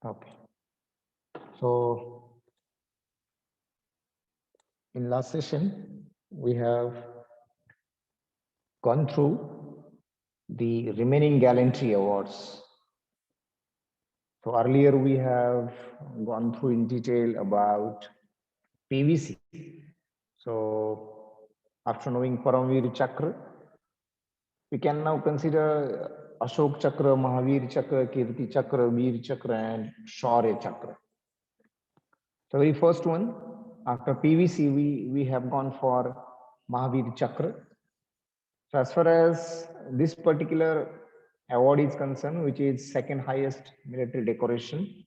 Okay. So in last session, we have gone through the remaining gallantry awards. So earlier we have gone through in detail about PVC. So after knowing Paramveer Chakra, we can now consider Ashok Chakra, Mahavir Chakra, Kirti Chakra, Veer Chakra, and Shaurya Chakra. So very first one, after PVC, we have gone for Mahavir Chakra. So as far as this particular award is concerned, which is second highest military decoration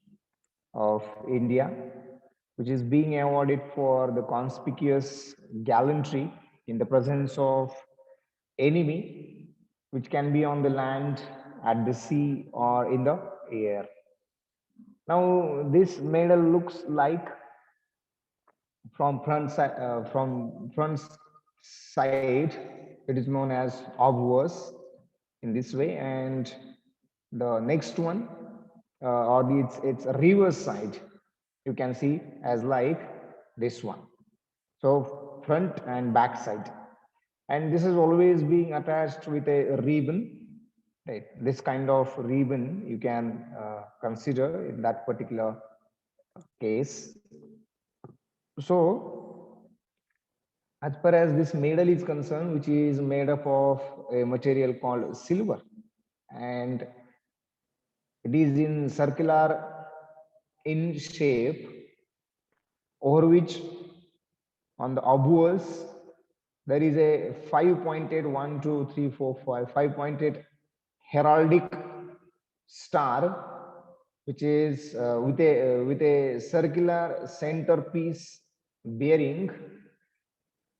of India, which is being awarded for the conspicuous gallantry in the presence of enemy, which can be on the land, at the sea, or in the air. Now, this medal looks like from front side, it is known as obverse in this way, and the next one or its reverse side you can see as like this one. So front and back side, and this is always being attached with a ribbon, right? This kind of ribbon you can consider in that particular case. So as far as this medal is concerned, which is made up of a material called silver, and it is in circular in shape, over which on the obverse there is a 5-pointed 1, 2, 3, 4, 5 heraldic star, which is with a circular centerpiece bearing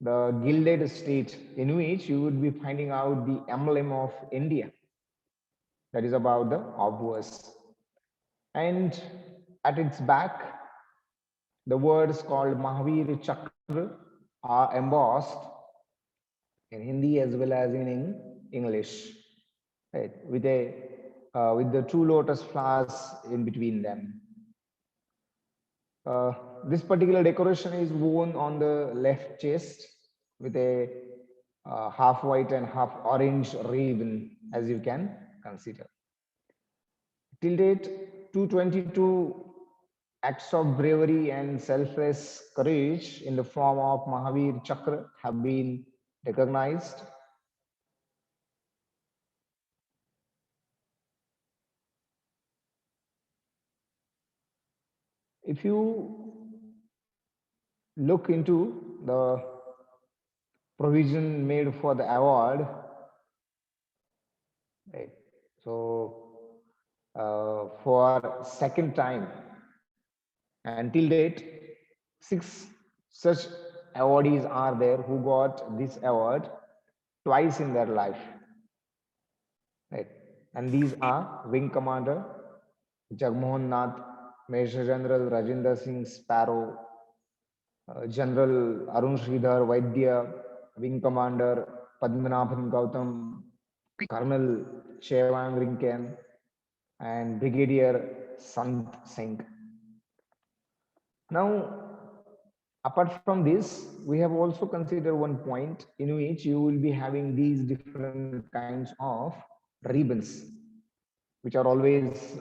the gilded state, in which you would be finding out the emblem of India. That is about the obverse. And at its back, the words called Mahavir Chakra are embossed in Hindi as well as in English, right? With the two lotus flowers in between them. This particular decoration is worn on the left chest with a half white and half orange ribbon, as you can consider. Till date, 222 acts of bravery and selfless courage in the form of Mahavir Chakra have been recognized. If you look into the provision made for the award, right? So for second time, until date, 6 such awardees are there who got this award twice in their life, right? And these are Wing Commander Jagmohan Nath, Major General Rajinder Singh Sparrow, General Arun Sridhar Vaidya, Wing Commander Padmanabhan Gautam, Colonel Chewang Rinken, and Brigadier Sant Singh. Now, apart from this, we have also considered one point in which you will be having these different kinds of ribbons, which are always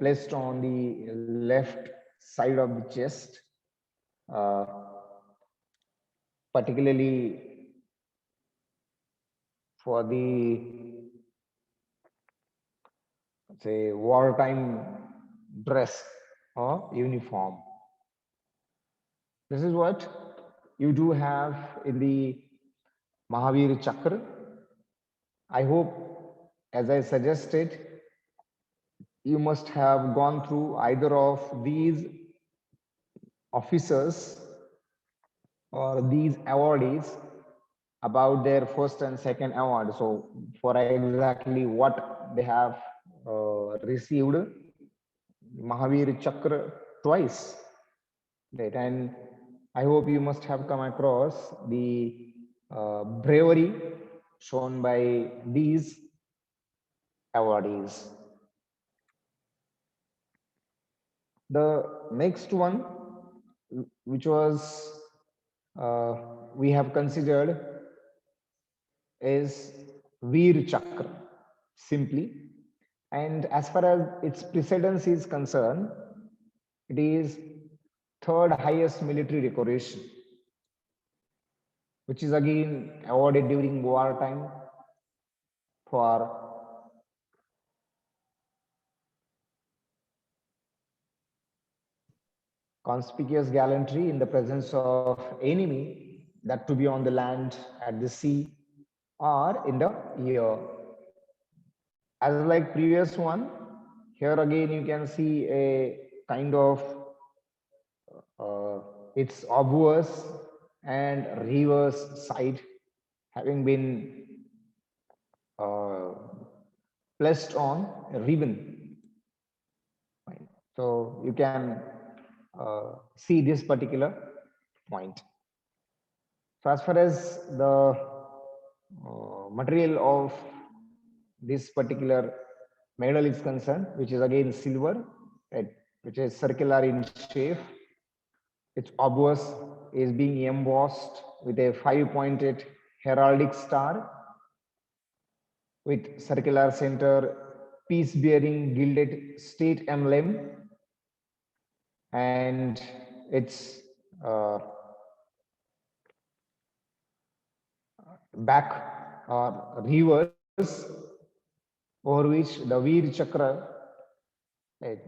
placed on the left side of the chest, uh, particularly for the, say, wartime dress or uniform. This is what you do have in the Mahavir Chakra. I hope, as I suggested, you must have gone through either of these officers or these awardees about their first and second award. So for exactly what they have received Mahavir Chakra twice, right? And I hope you must have come across the bravery shown by these awardees. The next one, which was we have considered, is Veer Chakra, simply. And as far as its precedence is concerned, it is third highest military decoration, which is again awarded during wartime for conspicuous gallantry in the presence of enemy, that to be on the land, at the sea, or in the air. As like previous one, here again you can see a kind of its obverse and reverse side having been uh, placed on a ribbon. Right. So you can see this particular point. So as far as the material of this particular medal is concerned, which is again silver, right, which is circular in shape. Its obverse is being embossed with a 5-pointed heraldic star with circular center, peace-bearing gilded state emblem, and its uh, back or reverse, over which the Veer Chakra,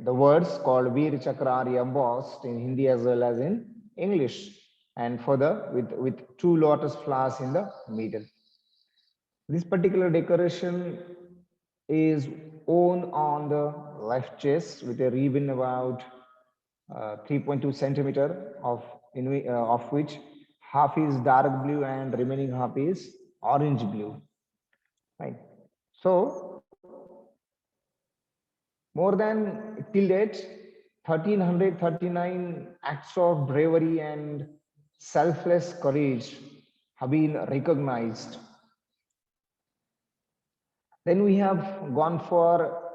the words called Veer Chakra are embossed in Hindi as well as in English, and further with two lotus flowers in the middle. This particular decoration is worn on the left chest with a ribbon about 3.2 centimeter of which half is dark blue and remaining half is orange blue. Right. So more than till date, 1339 acts of bravery and selfless courage have been recognized. Then we have gone for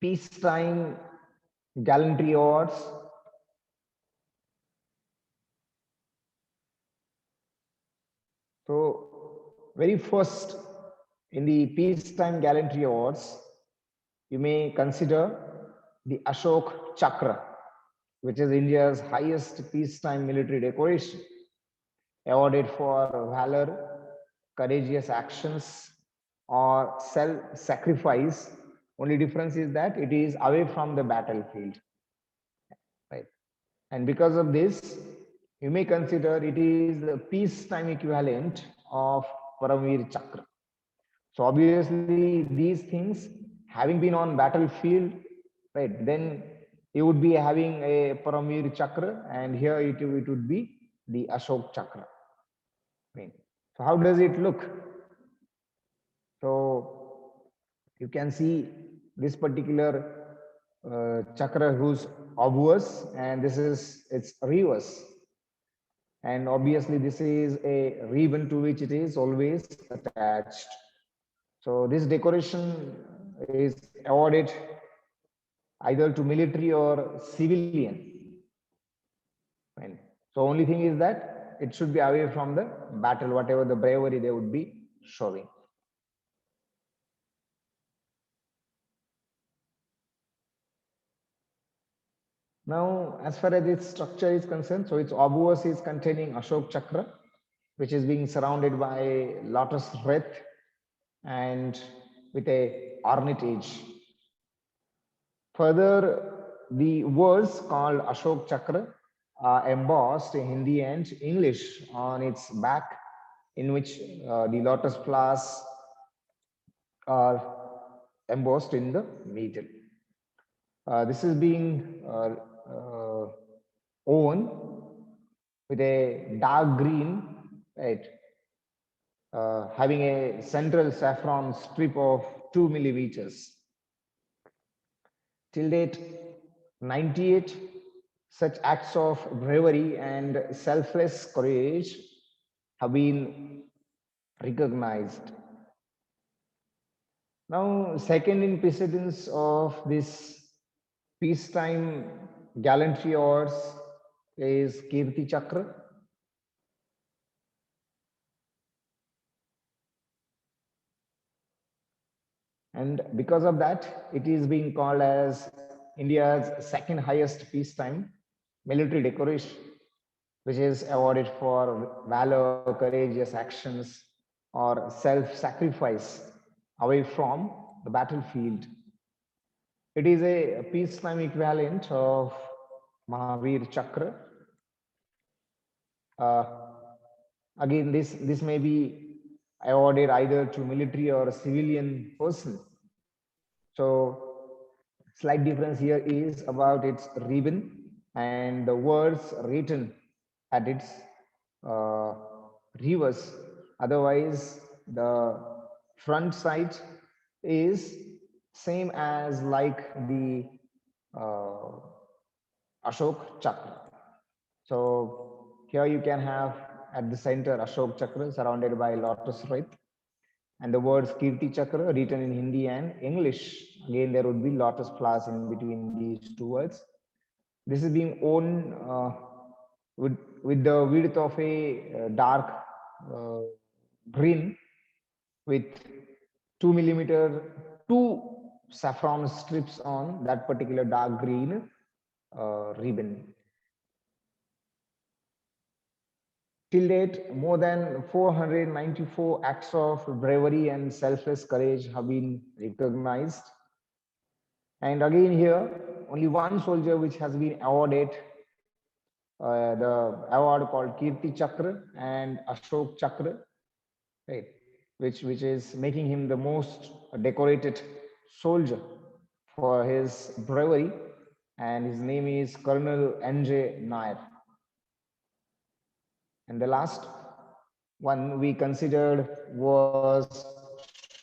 peacetime gallantry awards. So, very first in the peacetime gallantry awards, you may consider the Ashok Chakra, which is India's highest peacetime military decoration, awarded for valor, courageous actions, or self-sacrifice. Only difference is that it is away from the battlefield, right? And because of this, you may consider it is the peacetime equivalent of Paramveer Chakra. So obviously, these things having been on battlefield, right? Then you would be having a Paramveer Chakra, and here it would be the Ashok Chakra. Right. So how does it look? So you can see this particular chakra whose obverse, and this is its reverse. And obviously this is a ribbon to which it is always attached. So this decoration is awarded either to military or civilian. Right. So only thing is that it should be away from the battle, whatever the bravery they would be showing. Now, as far as its structure is concerned, so its obverse is containing Ashok Chakra, which is being surrounded by lotus wreath and with a ornate. Further, the words called Ashok Chakra are embossed in Hindi and English on its back, in which the lotus flowers are embossed in the middle. This is being worn with a dark green, right, having a central saffron strip of 2 millimeters. Till date, 98 such acts of bravery and selfless courage have been recognized. Now, second in precedence of this peacetime gallantry awards is Kirti Chakra. And because of that, it is being called as India's second highest peacetime military decoration, which is awarded for valor, courageous actions, or self-sacrifice away from the battlefield. It is a peacetime equivalent of Mahavir Chakra. Uh, Again, this may be awarded either to military or a civilian person. So slight difference here is about its ribbon and the words written at its uh, reverse. Otherwise, the front side is same as like the uh, Ashok Chakra. So here you can have at the center Ashok Chakra surrounded by lotus wreath, and the words Kirti Chakra written in Hindi and English. Again, there would be lotus flowers in between these two words. This is being worn with the width of a dark uh, green with 2 millimeter, two saffron strips on that particular dark green ribbon. Till date, more than 494 acts of bravery and selfless courage have been recognized. And again here, only one soldier which has been awarded the award called Kirti Chakra and Ashok Chakra, right? Which is making him the most decorated soldier for his bravery, and his name is Colonel N.J. Nair. And the last one we considered was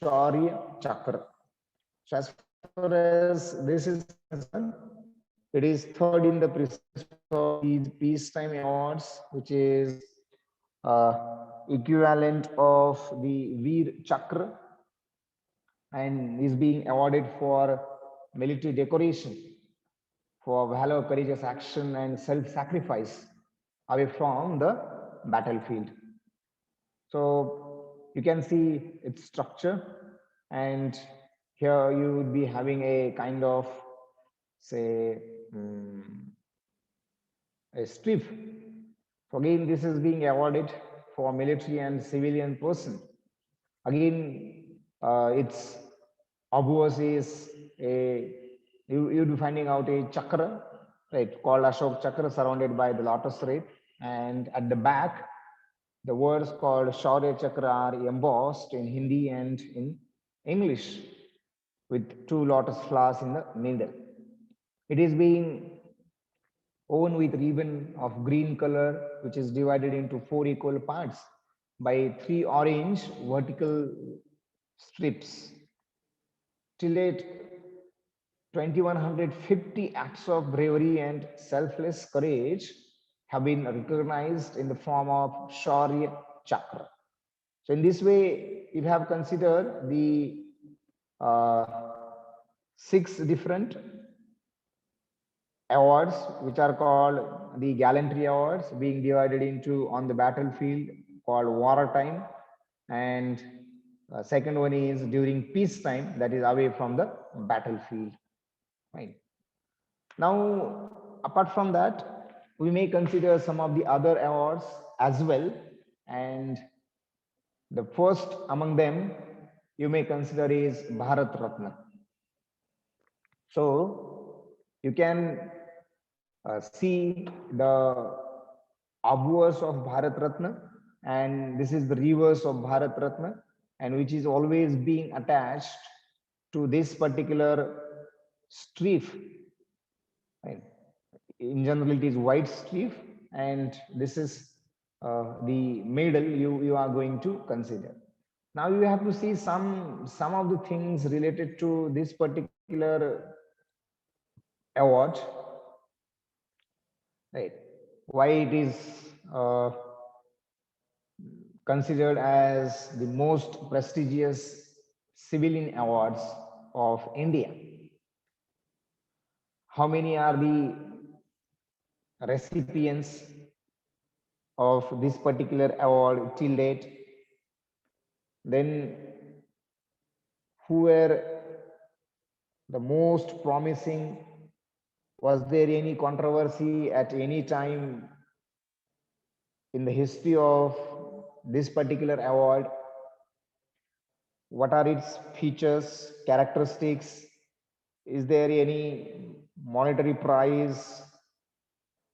Shaurya Chakra. So as far as this is concerned, it is third in the precedence of these peacetime awards, which is equivalent of the Veer Chakra, and is being awarded for military decoration for valor, courageous action, and self-sacrifice away from the battlefield. So you can see its structure, and here you would be having a kind of, say, a strip. So again, this is being awarded for military and civilian person. Again, its obverse is a, you'll be finding out a chakra, right, called Ashok Chakra surrounded by the lotus wreath, and at the back the words called Shaurya Chakra are embossed in Hindi and in English with two lotus flowers in the middle. It is being worn with ribbon of green color, which is divided into 4 equal parts by 3 orange vertical strips. Till date, 2150 acts of bravery and selfless courage have been recognized in the form of Shaurya Chakra. So in this way, you have considered the 6 different awards, which are called the gallantry awards, being divided into on the battlefield called wartime, and second one is during peacetime, that is away from the battlefield. Right. Now, apart from that, we may consider some of the other awards as well, and the first among them you may consider is Bharat Ratna. So you can see the obverse of Bharat Ratna, and this is the reverse of Bharat Ratna, and which is always being attached to this particular strip. Right? In general, it is white strip, and this is the medal you are going to consider. Now you have to see some of the things related to this particular award, right? Why it is uh, considered as the most prestigious civilian awards of India. How many are the recipients of this particular award till date. Then who were the most promising? Was there any controversy at any time in the history of this particular award? What are its features, characteristics? Is there any monetary prize?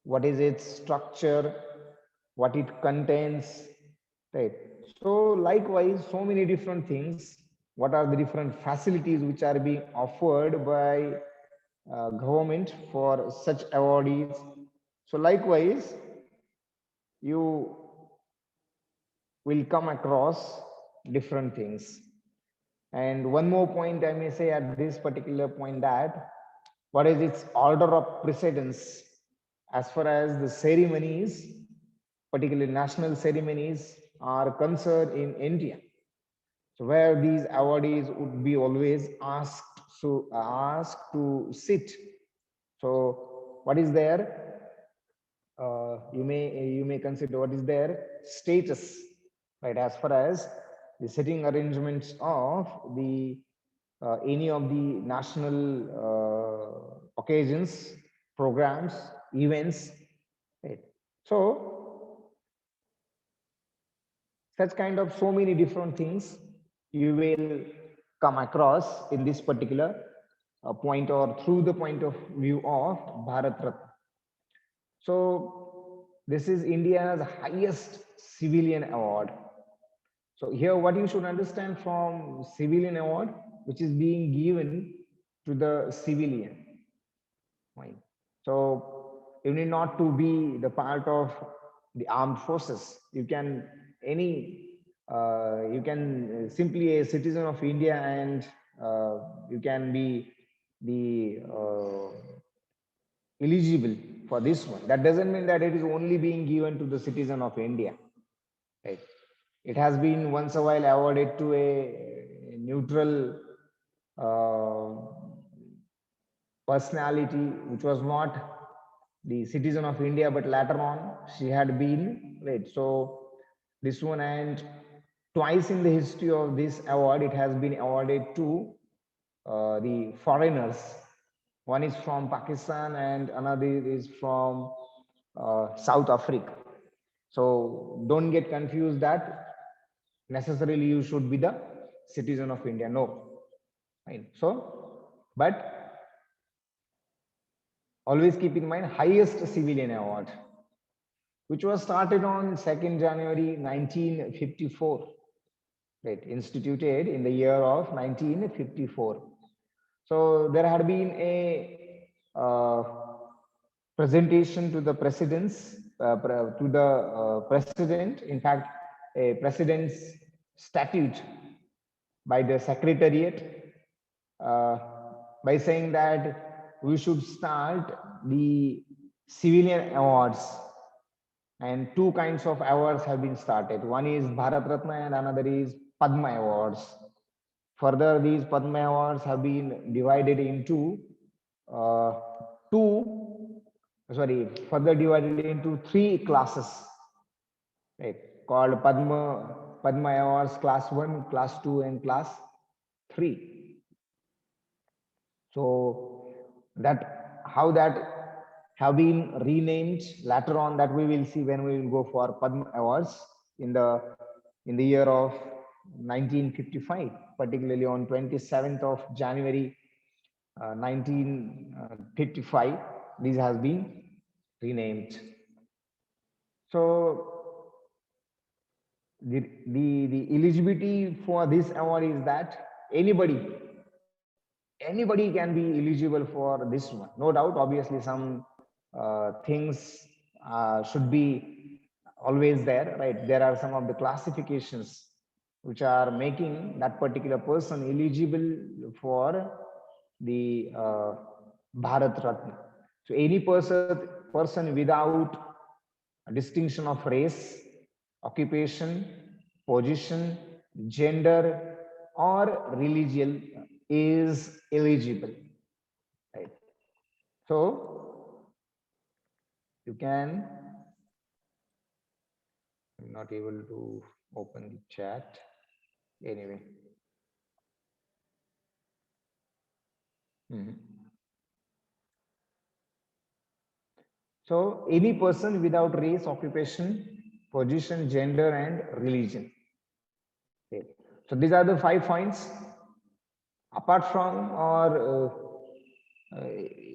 What is its structure? What it contains? Right. So likewise, so many different things. What are the different facilities which are being offered by government for such awardees? So likewise, you will come across different things. And one more point I may say at this particular point, that what is its order of precedence as far as the ceremonies, particularly national ceremonies, are concerned in India. So where these awardees would be always asked to sit. So what is there? You may consider what is their status, right? As far as the sitting arrangements of the any of the national occasions, programs, events, right? So such kind of so many different things you will come across in this particular point, or through the point of view of Bharat Ratna. So this is India's highest civilian award. So here what you should understand from civilian award, which is being given to the civilian. Fine. So you need not to be the part of the armed forces. You can you can simply a citizen of India, and you can be the eligible for this one. That doesn't mean that it is only being given to the citizen of India. Right? It has been once a while awarded to a neutral personality, which was not the citizen of India, but later on she had been, right? So this one, and twice in the history of this award, it has been awarded to the foreigners. One is from Pakistan and another is from South Africa. So don't get confused that necessarily you should be the citizen of India. No. Right. So, but always keep in mind highest civilian award, which was started on 2nd January 1954, right, instituted in the year of 1954. So there had been a presentation to the presidents, to the president, in fact, a president's statute by the secretariat, by saying that we should start the civilian awards, and two kinds of awards have been started. One is Bharat Ratna and another is Padma Awards. Further, these Padma Awards have been divided into further divided into three classes, right, called Padma Awards Class 1, Class 2, and Class 3. So that how that have been renamed later on, that we will see when we will go for Padma Awards in the year of 1955, particularly on 27th of January 1955. This has been renamed. So the eligibility for this award is that anybody can be eligible for this one. No doubt, obviously, some things should be always there, right? There are some of the classifications which are making that particular person eligible for the Bharat Ratna. So any person without a distinction of race, occupation, position, gender, or religion is eligible. Right? So You can, I'm not able to open the chat. Anyway. So any person without race, occupation, position, gender, and religion. Okay. So these are the 5 points. Apart from or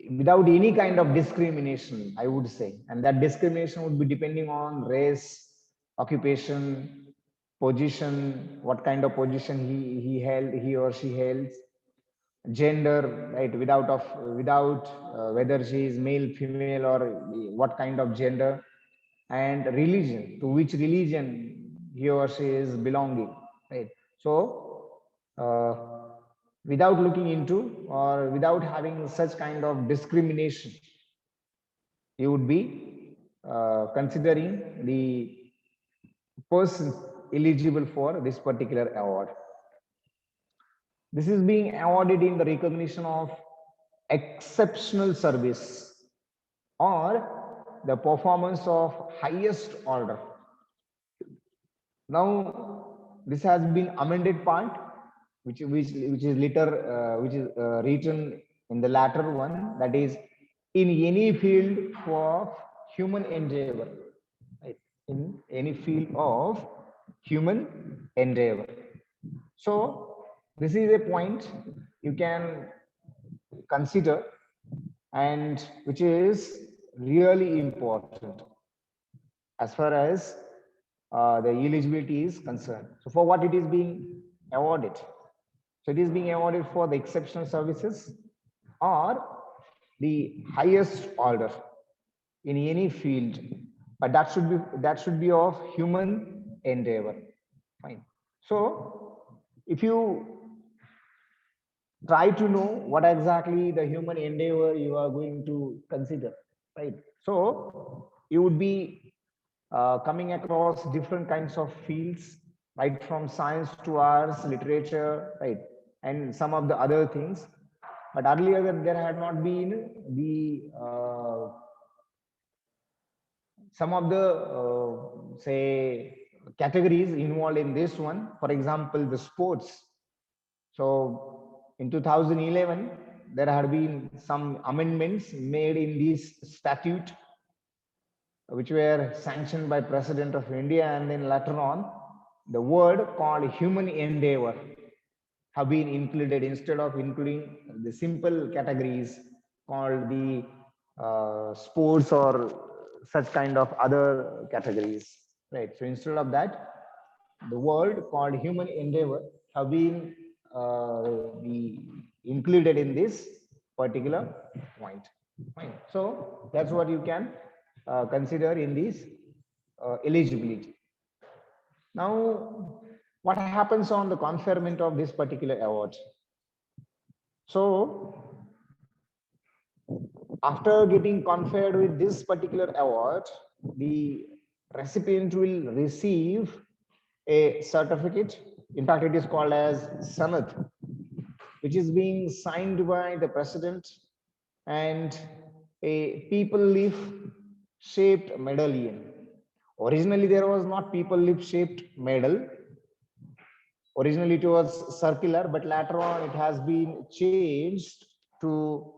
without any kind of discrimination, I would say, and that discrimination would be depending on race, occupation, position, what kind of position he or she held, gender, right? Without whether she is male, female, or what kind of gender, and religion, to which religion he or she is belonging, right? So without looking into or without having such kind of discrimination, you would be considering the person eligible for this particular award. This is being awarded in the recognition of exceptional service or the performance of highest order. Now, this has been amended part, which is written in the latter one, that is, in any field of human endeavor, right? In any field of human endeavor. So this is a point you can consider, and which is really important as far as the eligibility is concerned. So for what it is being awarded? So it is being awarded for the exceptional services or the highest order in any field, but that should be of human endeavor. Fine. So if you try to know what exactly the human endeavor you are going to consider, right? So you would be coming across different kinds of fields, right, from science to arts, literature, right, and some of the other things. But earlier there had not been the some of the say categories involved in this one. For example, the sports. So in 2011, there had been some amendments made in this statute, which were sanctioned by President of India, and then later on, the word called human endeavor have been included instead of including the simple categories called the sports or such kind of other categories, right? So instead of that, the word called human endeavor have been included in this particular point. Fine. So that's what you can consider in this eligibility. Now, what happens on the conferment of this particular award? So, after getting conferred with this particular award, the recipient will receive a certificate. In fact, it is called as Sanad, which is being signed by the president, and a people leaf shaped medallion. Originally, there was not people leaf shaped medal. Originally, it was circular, but later on, it has been changed to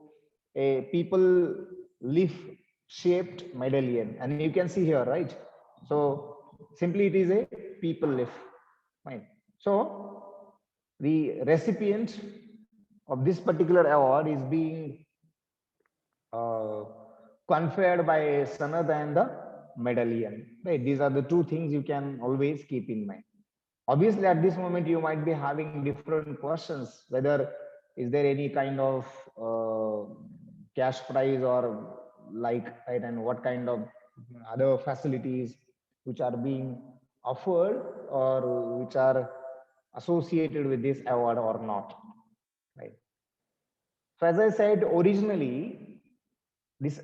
a people leaf shaped medallion. And you can see here, right? So simply it is a people leaf. Fine. So the recipient of this particular award is being conferred by Sanad and the medallion. Right? These are the two things you can always keep in mind. Obviously, at this moment, you might be having different questions, whether is there any kind of cash prize or like, right, and what kind of other facilities which are being offered or which are associated with this award or not, right? So as I said originally, this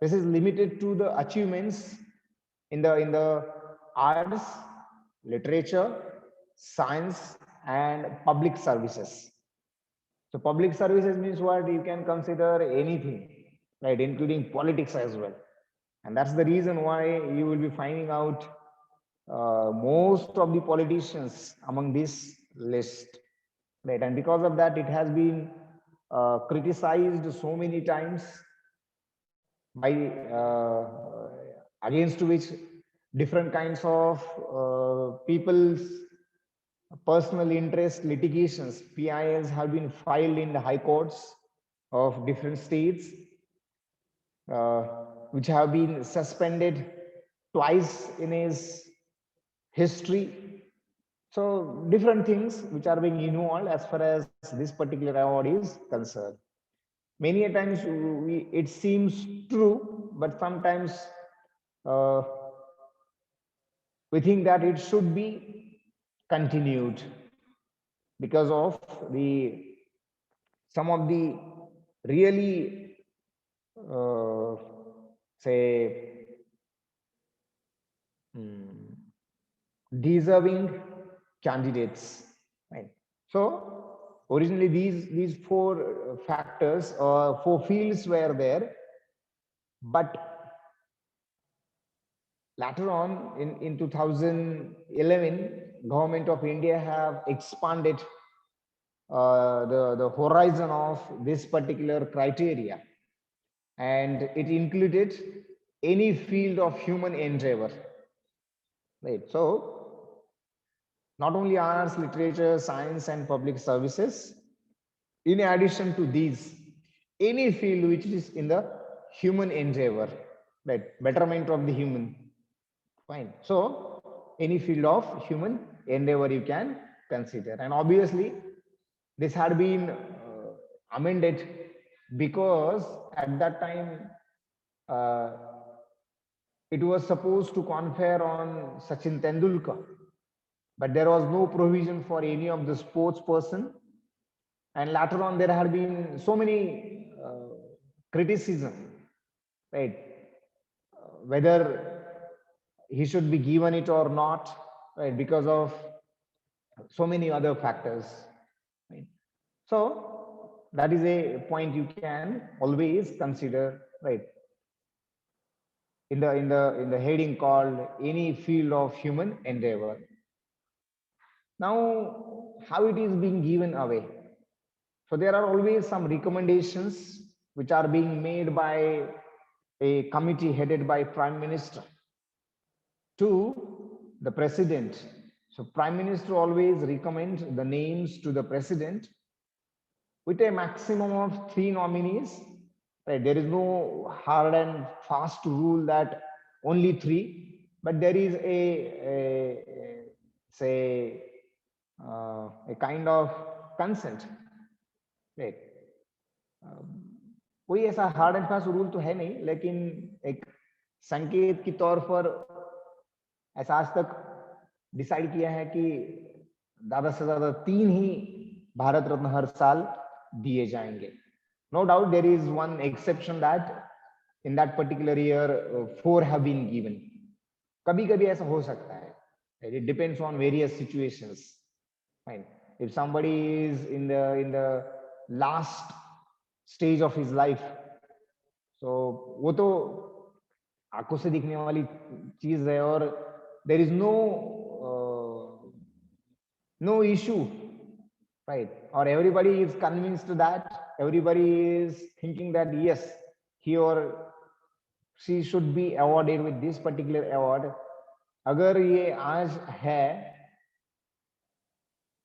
this is limited to the achievements in the arts, literature, science, and public services. So public services means what? You can consider anything, right, including politics as well. And that's the reason why you will be finding out most of the politicians among this list, right? And because of that, it has been criticized so many times by against which different kinds of people's personal interest litigations, PILs, have been filed in the high courts of different states, uh, which have been suspended twice in his history. So different things which are being involved as far as this particular award is concerned. Many a times it seems true, but sometimes uh, we think that it should be continued because of the some of the really uh, say deserving candidates, right? So originally these four factors or four fields were there, but later on in 2011, government of India have expanded the horizon of this particular criteria, and it included any field of human endeavor, right? So not only arts, literature, science, and public services, in addition to these, any field which is in the human endeavor, right? Betterment of the human, fine. So any field of human endeavor you can consider. And obviously this had been amended because at that time uh, it was supposed to confer on Sachin Tendulkar, but there was no provision for any of the sports person. And later on, there had been so many criticism, right? Whether he should be given it or not, right? Because of so many other factors, right? So that is a point you can always consider, right? In the heading called any field of human endeavor. Now, how it is being given away? So there are always some recommendations which are being made by a committee headed by Prime Minister to the President. So Prime Minister always recommends the names to the President with a maximum of 3 nominees. Right? There is no hard and fast rule that only 3, but there is a say a kind of consent, right? कोई ऐसा hard and fast rule तो है नहीं, लेकिन एक संकेत के तौर पर ऐसा आज तक डिसाइड किया है कि ज्यादा से ज्यादा 3 ही भारत रत्न हर साल दिए जाएंगे. No doubt there is one exception that in that particular year 4 have been given. कभी कभी ऐसा हो सकता है. It depends on various situations. Fine. If somebody is in the last stage of his life, so वो तो आंखों से दिखने वाली चीज है और there is no issue, right? Or everybody is convinced that, everybody is thinking that yes, he or she should be awarded with this particular award. अगर ये आज है,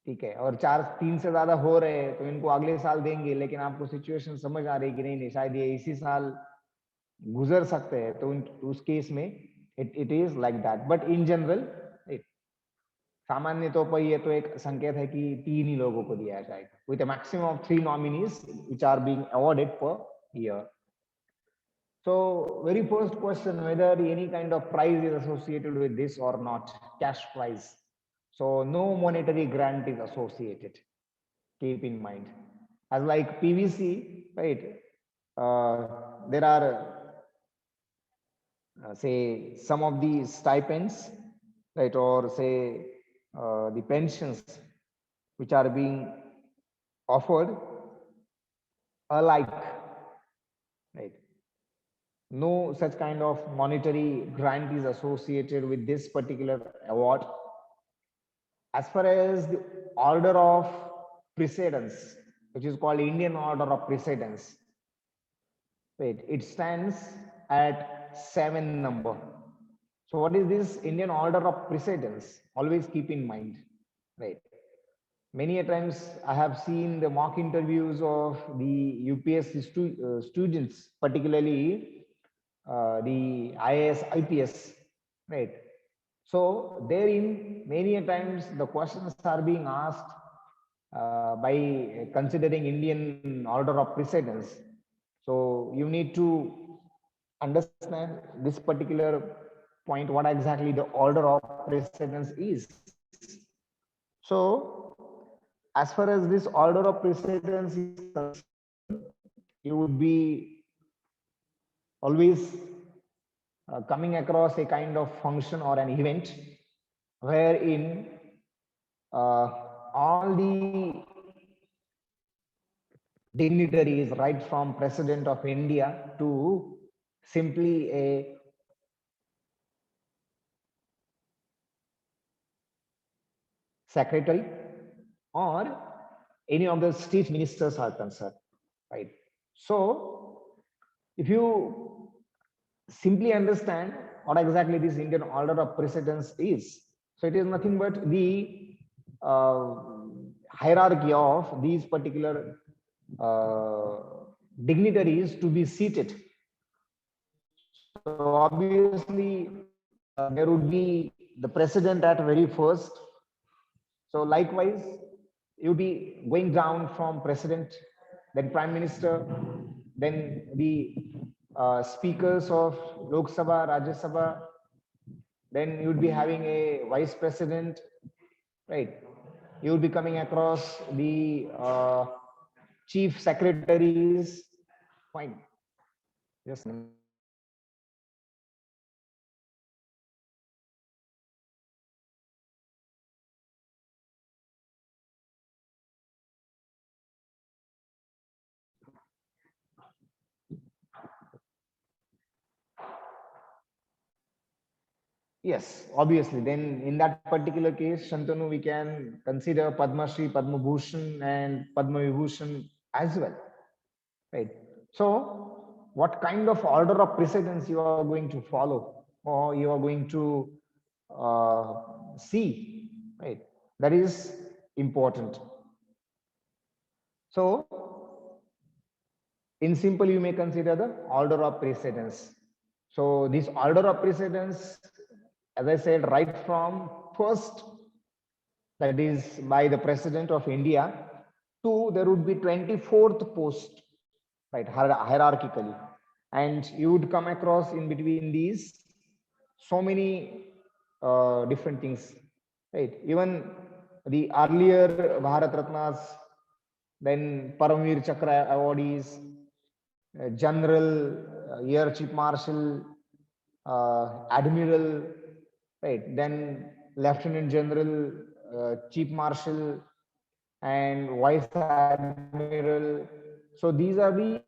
ठीक है, और 3 से ज्यादा हो रहे हैं तो इनको अगले साल देंगे, लेकिन आपको सिचुएशन समझ आ रही कि नहीं शायद ये इसी साल गुजर सकते हैं, तो उस केस में it is like that. But in general सामान्य तौर पर ये तो एक संकेत है कि 3 ही लोगों को दिया जाएगा with a maximum of 3 nominees which are being awarded per year. So very first question, whether any kind of prize is associated with this or not, cash prize. So no monetary grant is associated. Keep in mind. As like PVC, right? There are say some of the stipends, right, or say the pensions which are being offered alike, right? No such kind of monetary grant is associated with this particular award. As far as the order of precedence, which is called Indian Order of Precedence, wait, it stands at 7 number. So what is this Indian Order of Precedence? Always keep in mind, right? Many a times I have seen the mock interviews of the UPSC students, particularly the IAS, IPS, right? So therein, many a times the questions are being asked by considering Indian order of precedence. So you need to understand this particular point, what exactly the order of precedence is. So as far as this order of precedence is concerned, you would be always coming across a kind of function or an event wherein all the dignitaries, right from President of India to simply a secretary or any of the state ministers are concerned, right? So if you simply understand what exactly this Indian order of precedence is, so it is nothing but the uh, hierarchy of these particular uh, dignitaries to be seated. So obviously there would be the president at very first. So likewise, you'll be going down from president, then prime minister, then the speakers of Lok Sabha, Rajya Sabha, then you'd be having a vice president, right? You'll be coming across the chief secretaries. Fine. Just yes, obviously. Then in that particular case, Shantanu, we can consider Padma Shri, Padma Bhushan, and Padma Vibhushan as well, right? So, what kind of order of precedence you are going to follow, or you are going to see, right? That is important. So, in simple, you may consider the order of precedence. So, this order of precedence, as I said, right from first, that is by the President of India, to there would be 24th post, right, hierarchically. And you would come across in between these so many different things, right? Even the earlier Bharat Ratnas, then Paramveer Chakra awardees, General, Air Chief Marshal, Admiral, right? Then Lieutenant General, Chief Marshal, and Vice Admiral. So these are the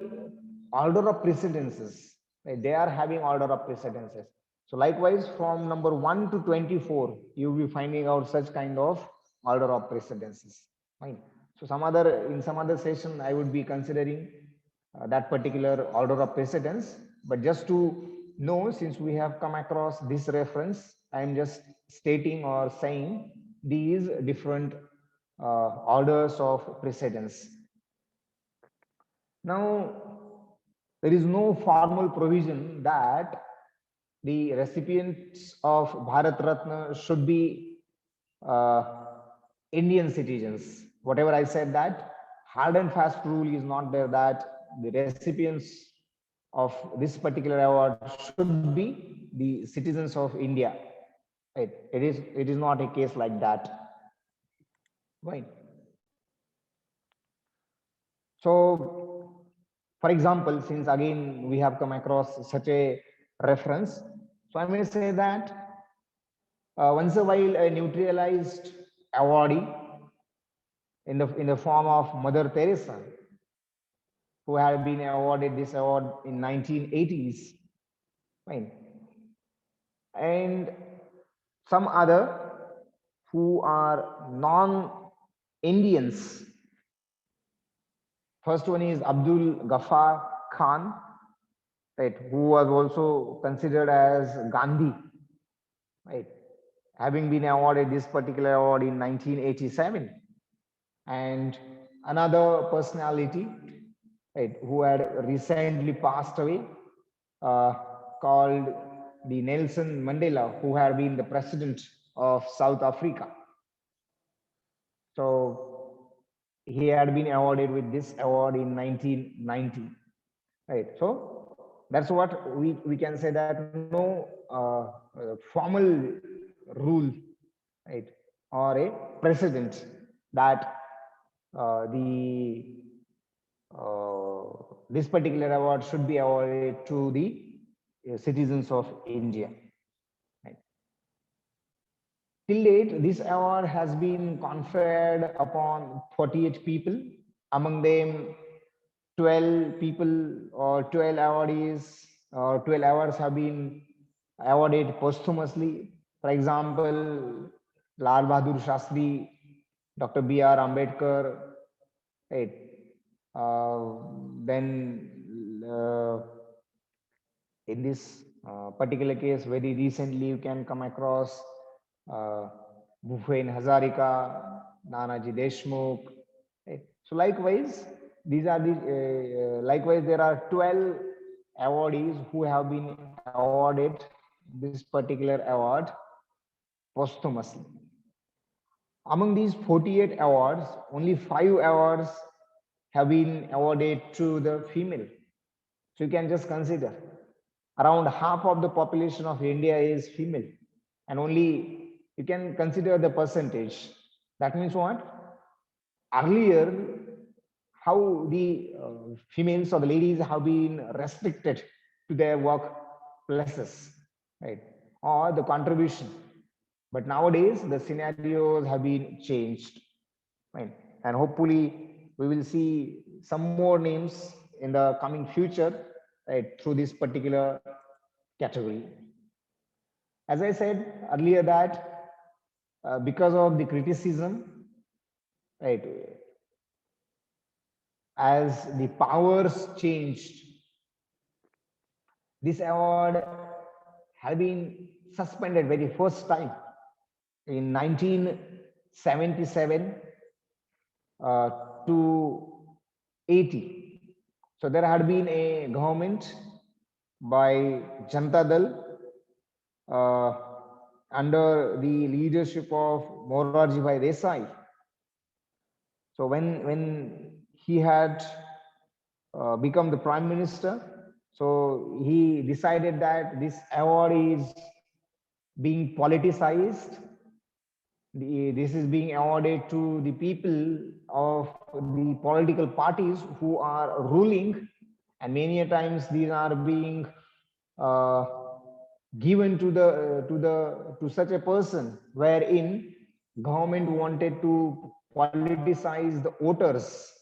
order of precedences. Right? They are having order of precedences. So likewise, from number 1 to 24, you will be finding out such kind of order of precedences. Fine. So in some other session, I would be considering that particular order of precedence. But just to know, since we have come across this reference, I am just stating or saying these different orders of precedence. Now, there is no formal provision that the recipients of Bharat Ratna should be uh, Indian citizens. Whatever I said, that hard and fast rule is not there that the recipients of this particular award should be the citizens of India. Right? It is not a case like that. Right. So, for example, since again we have come across such a reference, so I may say that once a while a neutralized awardee in the form of Mother Teresa, who had been awarded this award in 1980s. Fine. And some other who are non-Indians. First one is Abdul Ghaffar Khan, right, who was also considered as Gandhi, right, having been awarded this particular award in 1987. And another personality, right, who had recently passed away, uh, called the Nelson Mandela, who had been the president of South Africa. So he had been awarded with this award in 1990, right? So that's what we can say, that no formal rule, right, or a precedent that the this particular award should be awarded to the citizens of India. Right. Till date, this award has been conferred upon 48 people, among them 12 people or 12 awardees or 12 awards have been awarded posthumously. For example, Lal Bahadur Shastri, Dr. B.R. Ambedkar, right? Then in this particular case, very recently you can come across Bhupen Hazarika, Nanaji Deshmukh. Right? So likewise, these are the likewise there are 12 awardees who have been awarded this particular award posthumously. Among these 48 awards, only 5 awards have been awarded to the female. So you can just consider around half of the population of India is female, and only you can consider the percentage. That means what? Earlier, how the females or the ladies have been restricted to their work places, right? Or the contribution. But nowadays, the scenarios have been changed, right? And hopefully, we will see some more names in the coming future, right, through this particular category. As I said earlier, that because of the criticism, right, as the powers changed, this award had been suspended very first time in 1977 to 80. So there had been a government by Janata Dal under the leadership of Morarji Bhai Desai. So when he had become the prime minister, so he decided that this award is being politicized. This is being awarded to the people of the political parties who are ruling, and many a times these are being uh, given to such a person wherein government wanted to politicize the voters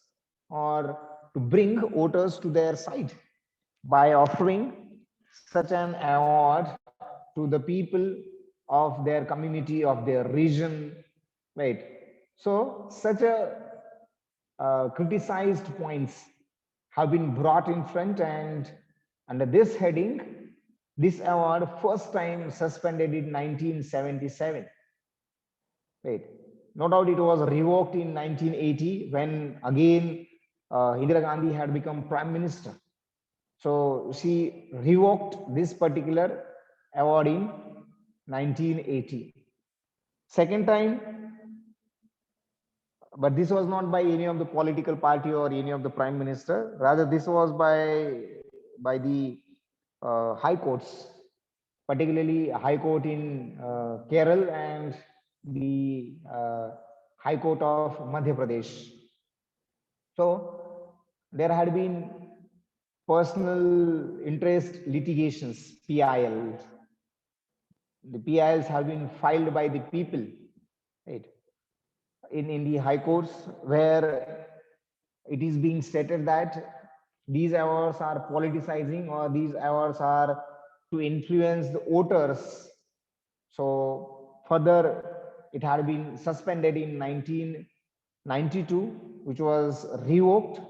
or to bring voters to their side by offering such an award to the people of their community, of their region, right? So such a criticized points have been brought in front, and under this heading, this award first time suspended in 1977. Right. No doubt it was revoked in 1980 when again Indira Gandhi had become prime minister. So she revoked this particular award in 1980. Second time, but this was not by any of the political party or any of the prime minister. Rather, this was by the high courts, particularly High Court in Kerala and the High Court of Madhya Pradesh. So there had been personal interest litigations, PIL. The PILs have been filed by the people, right, in the high courts, where it is being stated that these awards are politicizing or these awards are to influence the voters. So further, it had been suspended in 1992, which was revoked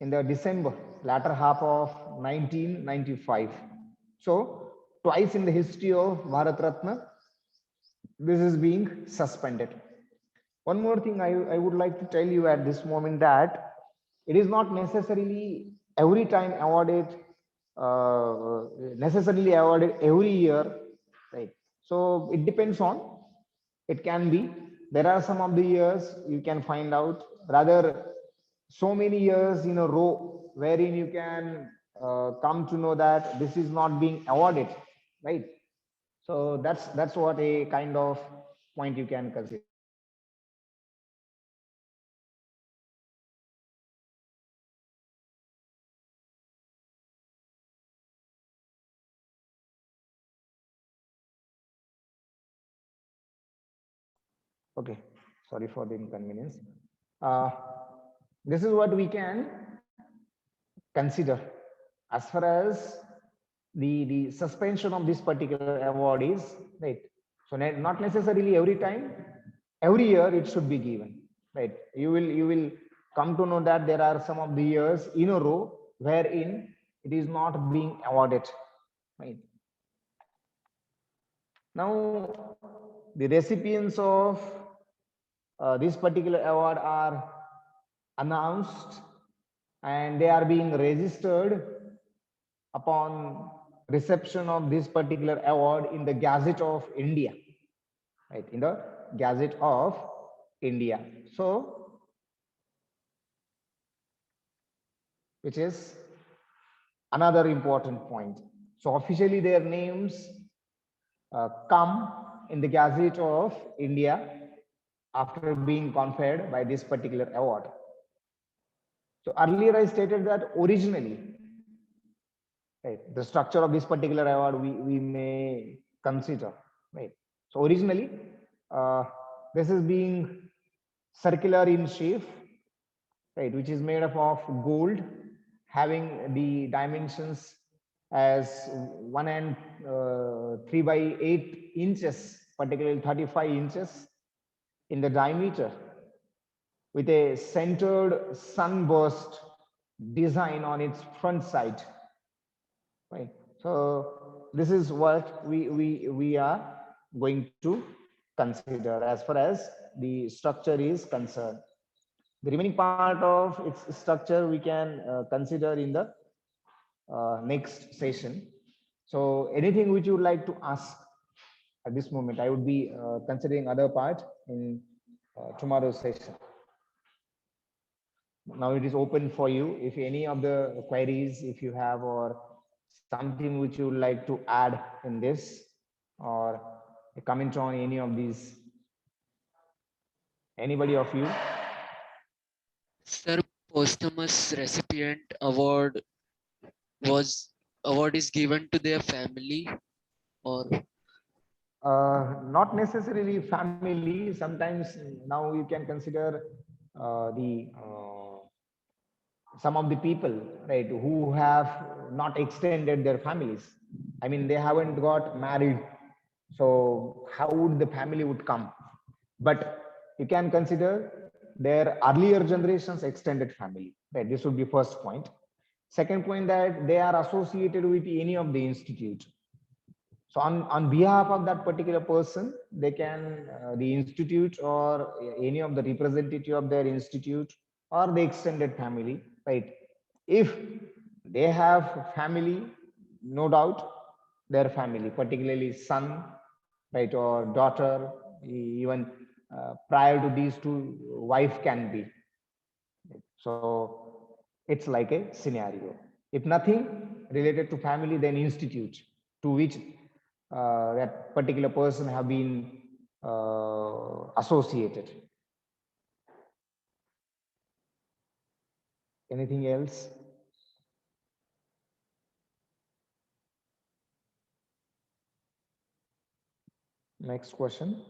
in the December, latter half of 1995. So twice in the history of Bharat Ratna, this is being suspended. One more thing I would like to tell you at this moment, that it is not necessarily every time awarded, necessarily awarded every year, right? So it depends on, it can be, there are some of the years you can find out, rather so many years in a row wherein you can come to know that this is not being awarded, right? So that's what a kind of point you can consider. Okay, sorry for the inconvenience. Uh, this is what we can consider as far as the suspension of this particular award is, right? So not necessarily every time, every year it should be given, right? You will come to know that there are some of the years in a row wherein it is not being awarded, right? Now, the recipients of this particular award are announced and they are being registered upon reception of this particular award in the Gazette of India, right? In the Gazette of India. So, which is another important point. So officially their names come in the Gazette of India after being conferred by this particular award. So earlier I stated that originally, right, the structure of this particular award we may consider, right? So originally, uh, this is being circular in shape, right, which is made up of gold, having the dimensions as 1 and 3 by 8 inches, particularly 35 inches in the diameter, with a centered sunburst design on its front side, right? So this is what we are going to consider as far as the structure is concerned. The remaining part of its structure we can consider in the next session. So anything which you would like to ask at this moment, I would be considering other part in tomorrow's session. Now it is open for you. If any of the queries, if you have, or something which you would like to add in this, or a comment on any of these, anybody of you? Sir, posthumous recipient was award is given to their family or Not necessarily family. Sometimes now you can consider the some of the people, right, who have not extended their families. I mean, they haven't got married, so how would the family would come? But you can consider their earlier generations extended family, right? This would be first point. Second point, that they are associated with any of the institute. So on behalf of that particular person, they can, the institute or any of the representative of their institute or the extended family, right? If they have family, no doubt their family, particularly son, right, or daughter, even prior to these two, wife can be. So it's like a scenario. If nothing related to family, then institute to which that particular person have been associated. Anything else? Next question.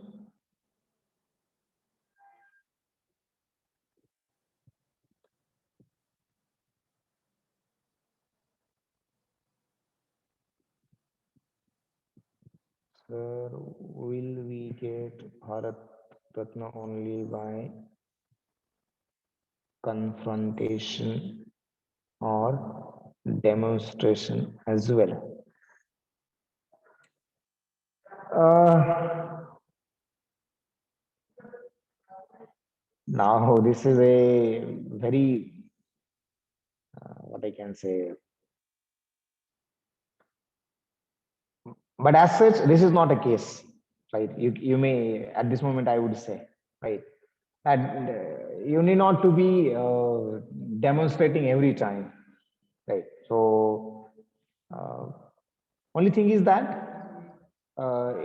Sir, will we get Bharat Ratna only by confrontation or demonstration as well? Now, this is a very, what I can say, but as such, this is not a case, right? You may, at this moment, I would say, right? And you need not to be demonstrating every time, right? So, only thing is that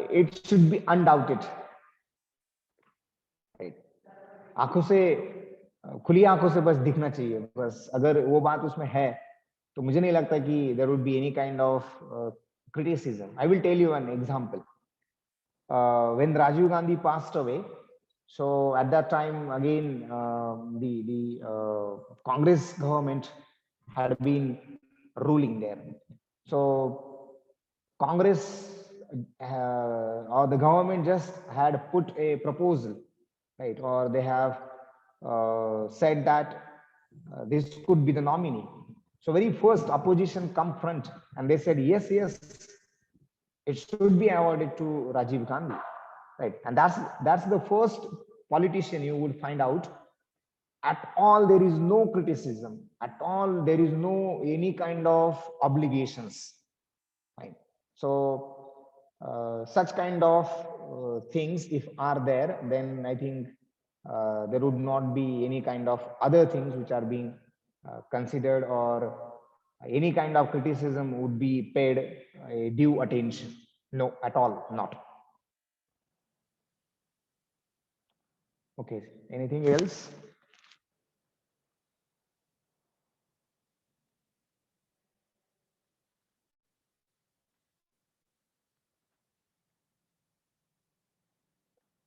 it should be undoubted, right? आंखों से खुली आंखों से बस दिखना चाहिए, बस अगर वो बात उसमें है तो मुझे नहीं लगता कि there would be any kind of criticism. I will tell you an example. When Rajiv Gandhi passed away, so at that time again the Congress government had been ruling there. So Congress or the government just had put a proposal, right? Or they have said that this could be the nominee. So very first opposition come front and they said, yes, yes, it should be awarded to Rajiv Gandhi, right? And that's the first politician you would find out. At all, there is no criticism. At all, there is no any kind of obligations, right? So such kind of things, if are there, then I think there would not be any kind of other things which are being considered, or any kind of criticism would be paid due attention. No, at all, not. Okay, anything else?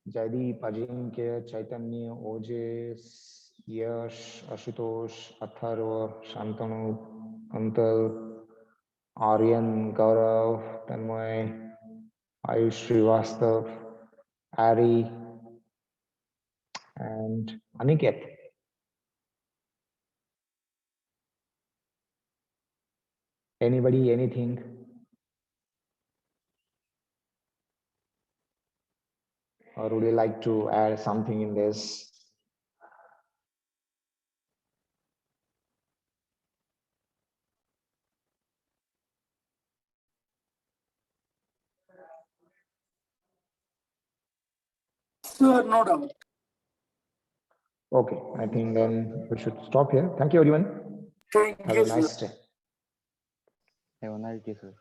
Jaideep, Ajinkya, Chaitanya, Ojes, Yash, Ashutosh, Atharva, Shantanu, Antal, Aryan, Gaurav, Tanmay, Ayush Srivastav, Ari, and Aniket. Anybody, anything? Or would you like to add something in this? Sure, no doubt. Okay, I think then we should stop here. Thank you, everyone. Thank Have you, a sir. nice day. Have a nice day, sir.